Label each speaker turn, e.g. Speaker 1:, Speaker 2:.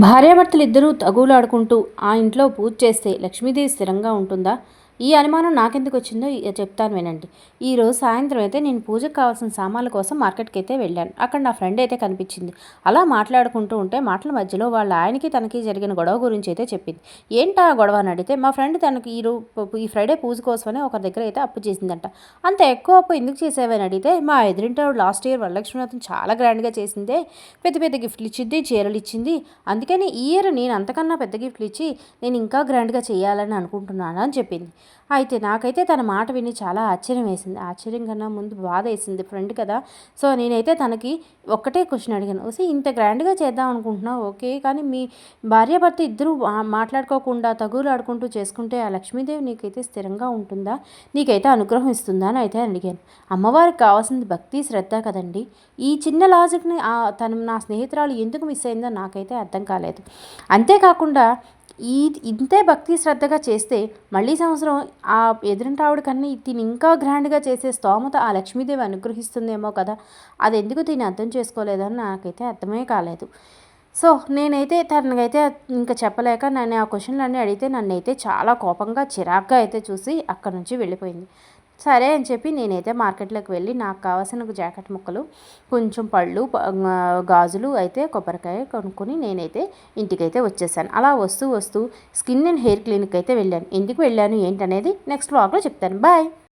Speaker 1: భార్యాభర్తలు ఇద్దరూ తగువులాడుకుంటూ ఆ ఇంట్లో పూజ చేస్తే లక్ష్మీదేవి స్థిరంగా ఉంటుందా? ఈ అనుమానం నాకెందుకు వచ్చిందో చెప్తాను వినండి. ఈరోజు సాయంత్రం అయితే నేను పూజకు కావాల్సిన సామాన్ల కోసం మార్కెట్కి అయితే వెళ్ళాను. అక్కడ నా ఫ్రెండ్ అయితే కనిపించింది. అలా మాట్లాడుకుంటూ ఉంటే మాటల మధ్యలో వాళ్ళ ఆయనకి తనకి జరిగిన గొడవ గురించి అయితే చెప్పింది. ఏంటా గొడవ అని అడిగితే, మా ఫ్రెండ్ తనకి ఈ ఫ్రైడే పూజ కోసమని ఒక దగ్గర అయితే అప్పు చేసిందంట. అంత ఎక్కువ అప్పు ఎందుకు చేసేవని అడిగితే, మా ఎదురింటి లాస్ట్ ఇయర్ వరలక్ష్మి వ్రతం చాలా గ్రాండ్గా చేసిందే, పెద్ద పెద్ద గిఫ్ట్లు ఇచ్చింది, చీరలు ఇచ్చింది. అందుకని ఈ ఇయర్ నేను అంతకన్నా పెద్ద గిఫ్ట్లు ఇచ్చి నేను ఇంకా గ్రాండ్గా చేయాలని అనుకుంటున్నాను అని చెప్పింది. అయితే నాకైతే తన మాట విని చాలా ఆశ్చర్యం వేసింది. ఆశ్చర్యం కన్నా ముందు బాధ వేసింది. ఫ్రెండ్ కదా. సో నేనైతే తనకి ఒక్కటే క్వశ్చన్ అడిగాను. ఇంత గ్రాండ్గా చేద్దాం అనుకుంటున్నావు, ఓకే, కానీ మీ భార్యాభర్త ఇద్దరూ మాట్లాడుకోకుండా తగులాడుకుంటూ చేసుకుంటే ఆ లక్ష్మీదేవి నీకైతే స్థిరంగా ఉంటుందా, నీకైతే అనుగ్రహం ఇస్తుందా అని అయితే అడిగాను. అమ్మవారికి కావాల్సింది భక్తి శ్రద్ధ కదండి. ఈ చిన్న లాజిక్ని తను నా స్నేహితురాలు ఎందుకు మిస్ అయిందో నాకైతే అర్థం కాలేదు. అంతేకాకుండా ఇంతే భక్తి శ్రద్ధగా చేస్తే మళ్ళీ సంవత్సరం ఆ ఎదురింటావిడ కన్నా తిని ఇంకా గ్రాండ్గా చేసే స్తోమత ఆ లక్ష్మీదేవి అనుగ్రహిస్తుందేమో కదా. అది ఎందుకు తిని అర్థం చేసుకోలేదని నాకైతే అర్థమే కాలేదు. సో నేనైతే తనకైతే ఇంకా చెప్పలేక నన్ను ఆ క్వశ్చన్లన్నీ అడిగితే నన్నైతే చాలా కోపంగా చిరాగ్గా అయితే చూసి అక్కడ నుంచి వెళ్ళిపోయింది. సరే అని చెప్పి నేనైతే మార్కెట్లోకి వెళ్ళి నాకు కావాల్సిన జాకెట్ ముక్కలు, కొంచెం పళ్ళు, గాజులు, అయితే కొబ్బరికాయ కొనుక్కొని నేనైతే ఇంటికైతే వచ్చేసాను. అలా వస్తూ వస్తూ స్కిన్ అండ్ హెయిర్ క్లినిక్ అయితే వెళ్ళాను. ఎందుకు వెళ్ళాను ఏంటనేది నెక్స్ట్ వ్లాగ్లో చెప్తాను. బాయ్.